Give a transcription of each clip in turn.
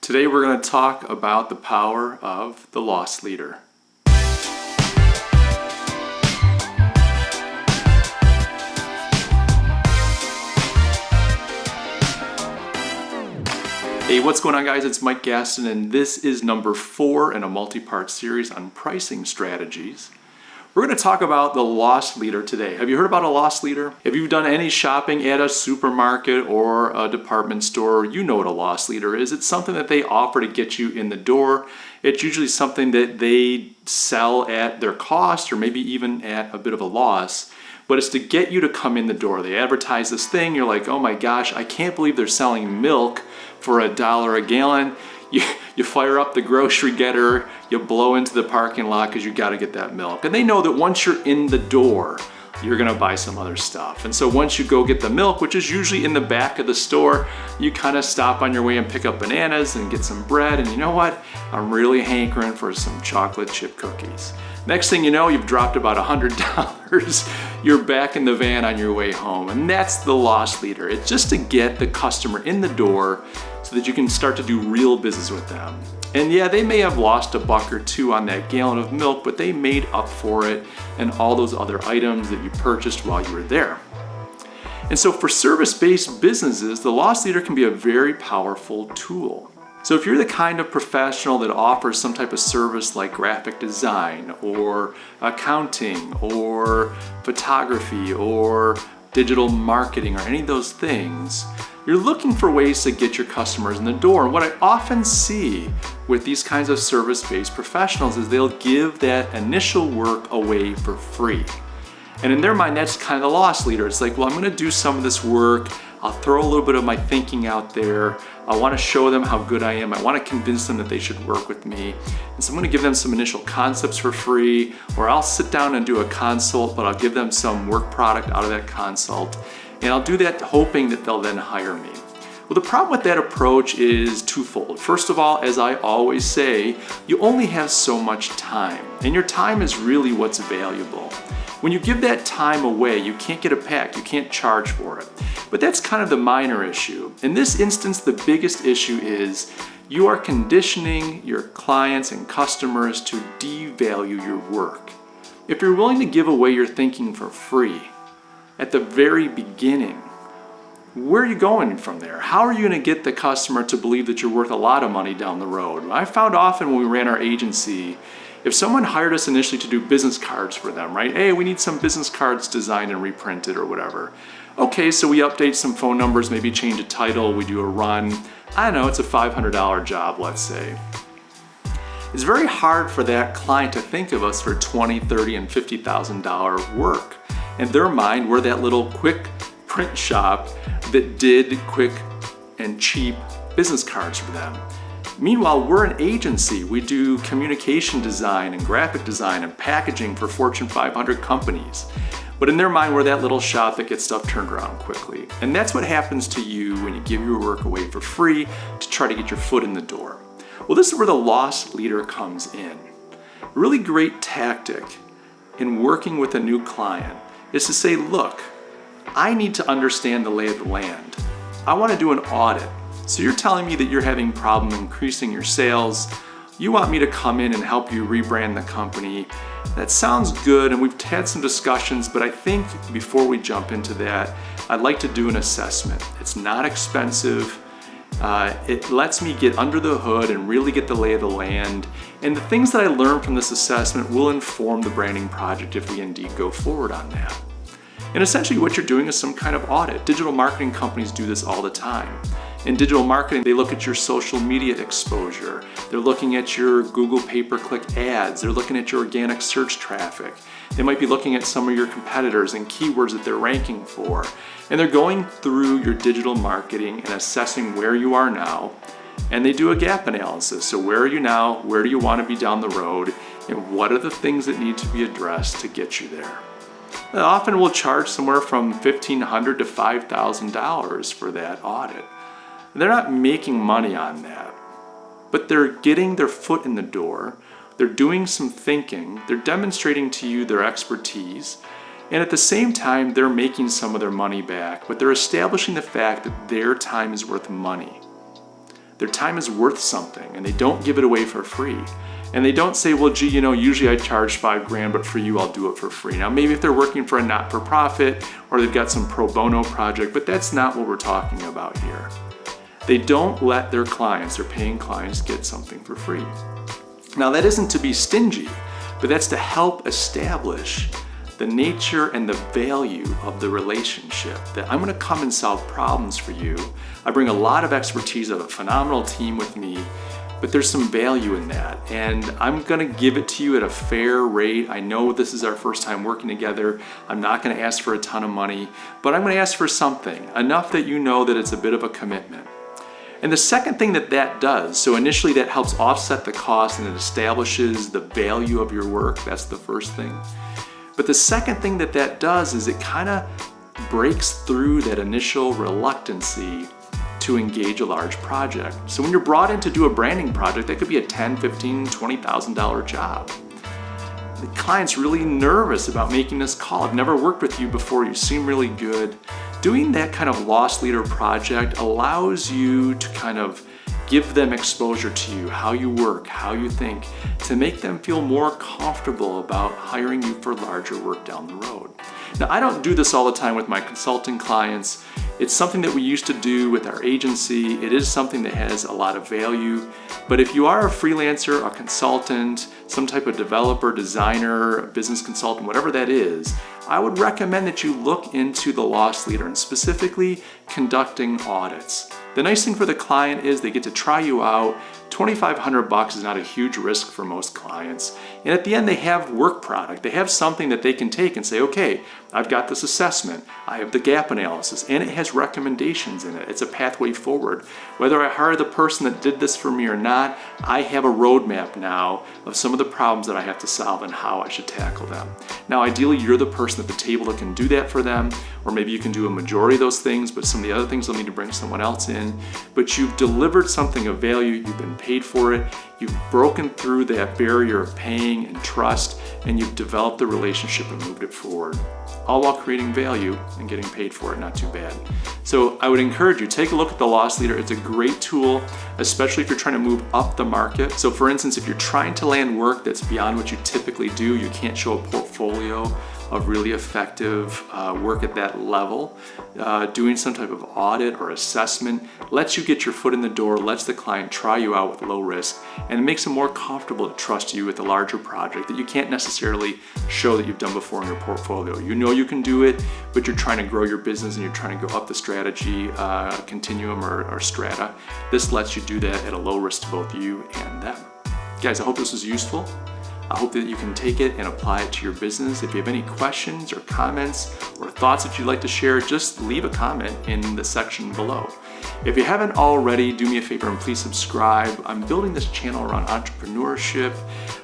Today we're going to talk about the power of the loss leader. Hey, what's going on, guys? It's Mike Gastin, and this is number 4 in a multi-part series on pricing strategies. We're going to talk about the loss leader today. Have you heard about a loss leader? If you've done any shopping at a supermarket or a department store, you know what a loss leader is. It's something that they offer to get you in the door. It's usually something that they sell at their cost or maybe even at a bit of a loss. But it's to get you to come in the door. They advertise this thing, you're like, oh my gosh, I can't believe they're selling milk for $1 a gallon. You fire up the grocery getter, you blow into the parking lot because you got to get that milk. And they know that once you're in the door, you're going to buy some other stuff. And so once you go get the milk, which is usually in the back of the store, you kind of stop on your way and pick up bananas and get some bread. And you know what? I'm really hankering for some chocolate chip cookies. Next thing you know, you've dropped about $100. You're back in the van on your way home. And that's the loss leader. It's just to get the customer in the door so that you can start to do real business with them. And yeah, they may have lost $1 or $2 on that gallon of milk, but they made up for it and all those other items that you purchased while you were there. And so for service-based businesses, the loss leader can be a very powerful tool. So if you're the kind of professional that offers some type of service like graphic design or accounting or photography or digital marketing or any of those things, you're looking for ways to get your customers in the door. And what I often see with these kinds of service-based professionals is they'll give that initial work away for free. And in their mind, that's kind of the loss leader. It's like, well, I'm going to do some of this work. I'll throw a little bit of my thinking out there. I want to show them how good I am. I want to convince them that they should work with me. And so I'm going to give them some initial concepts for free, or I'll sit down and do a consult, but I'll give them some work product out of that consult. And I'll do that hoping that they'll then hire me. Well, the problem with that approach is twofold. First of all, as I always say, you only have so much time, and your time is really what's valuable. When you give that time away, you can't get it back, you can't charge for it. But that's kind of the minor issue. In this instance, the biggest issue is you are conditioning your clients and customers to devalue your work. If you're willing to give away your thinking for free at the very beginning, where are you going from there? How are you going to get the customer to believe that you're worth a lot of money down the road? I found often when we ran our agency, if someone hired us initially to do business cards for them, right? Hey, we need some business cards designed and reprinted or whatever. Okay, so we update some phone numbers, maybe change a title, we do a run. I don't know, it's a $500 job, let's say. It's very hard for that client to think of us for $20,000, $30,000, and $50,000 work. In their mind, we're that little quick print shop that did quick and cheap business cards for them. Meanwhile, we're an agency. We do communication design and graphic design and packaging for Fortune 500 companies. But in their mind, we're that little shop that gets stuff turned around quickly. And that's what happens to you when you give your work away for free to try to get your foot in the door. Well, this is where the loss leader comes in. A really great tactic in working with a new client is to say, look, I need to understand the lay of the land. I want to do an audit. So you're telling me that you're having problem increasing your sales. You want me to come in and help you rebrand the company. That sounds good, and we've had some discussions, but I think before we jump into that, I'd like to do an assessment. It's not expensive. It lets me get under the hood and really get the lay of the land. And the things that I learned from this assessment will inform the branding project if we indeed go forward on that. And essentially what you're doing is some kind of audit. Digital marketing companies do this all the time. In digital marketing, they look at your social media exposure. They're looking at your Google pay-per-click ads. They're looking at your organic search traffic. They might be looking at some of your competitors and keywords that they're ranking for. And they're going through your digital marketing and assessing where you are now. And they do a gap analysis. So where are you now? Where do you want to be down the road? And what are the things that need to be addressed to get you there? And often we'll charge somewhere from $1,500 to $5,000 for that audit. They're not making money on that, but they're getting their foot in the door. They're doing some thinking. They're demonstrating to you their expertise. And at the same time, they're making some of their money back, but they're establishing the fact that their time is worth money. Their time is worth something, and they don't give it away for free. And they don't say, well, gee, usually I charge $5,000, but for you, I'll do it for free. Now, maybe if they're working for a not-for-profit or they've got some pro bono project, but that's not what we're talking about here. They don't let their clients, their paying clients, get something for free. Now, that isn't to be stingy, but that's to help establish the nature and the value of the relationship, that I'm going to come and solve problems for you. I bring a lot of expertise. I have a phenomenal team with me, but there's some value in that, and I'm going to give it to you at a fair rate. I know this is our first time working together. I'm not going to ask for a ton of money, but I'm going to ask for something, enough that you know that it's a bit of a commitment. And the second thing that does, so initially that helps offset the cost and it establishes the value of your work. That's the first thing. But the second thing that does is it kind of breaks through that initial reluctancy to engage a large project. So when you're brought in to do a branding project, that could be a $10,000, $15,000, $20,000 job. The client's really nervous about making this call. I've never worked with you before. You seem really good. Doing that kind of loss leader project allows you to kind of give them exposure to you, how you work, how you think, to make them feel more comfortable about hiring you for larger work down the road. Now, I don't do this all the time with my consulting clients. It's something that we used to do with our agency. It is something that has a lot of value. But if you are a freelancer, a consultant, some type of developer, designer, business consultant, whatever that is, I would recommend that you look into the loss leader and specifically conducting audits. The nice thing for the client is they get to try you out. $2,500 is not a huge risk for most clients. And at the end, they have work product. They have something that they can take and say, okay, I've got this assessment. I have the gap analysis, and it has recommendations in it. It's a pathway forward. Whether I hire the person that did this for me or not, I have a roadmap now of some of the problems that I have to solve and how I should tackle them. Now, ideally, you're the person at the table that can do that for them, or maybe you can do a majority of those things, but some of the other things they'll need to bring someone else in. But you've delivered something of value, you've been paid for it, you've broken through that barrier of paying and trust, and you've developed the relationship and moved it forward, all while creating value and getting paid for it. Not too bad. So I would encourage you, take a look at the Loss Leader. It's a great tool, especially if you're trying to move up the market. So for instance, if you're trying to land work that's beyond what you typically do, you can't show a portfolio of really effective work at that level, doing some type of audit or assessment lets you get your foot in the door, lets the client try you out with low risk, and it makes them more comfortable to trust you with a larger project that you can't necessarily show that you've done before in your portfolio. You know you can do it, but you're trying to grow your business and you're trying to go up the strategy continuum or strata. This lets you do that at a low risk to both you and them. Guys, I hope this was useful. I hope that you can take it and apply it to your business. If you have any questions or comments or thoughts that you'd like to share, just leave a comment in the section below. If you haven't already, do me a favor and please subscribe. I'm building this channel around entrepreneurship,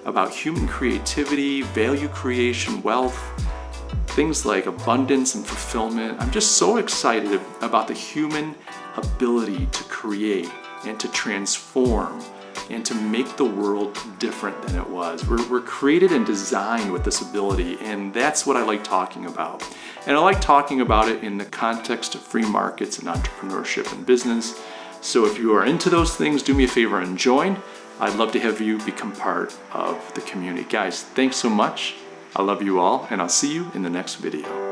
about human creativity, value creation, wealth, things like abundance and fulfillment. I'm just so excited about the human ability to create and to transform and to make the world different than it was. We're created and designed with this ability, and that's what I like talking about. And I like talking about it in the context of free markets and entrepreneurship and business. So if you are into those things, do me a favor and join. I'd love to have you become part of the community. Guys, thanks so much. I love you all, and I'll see you in the next video.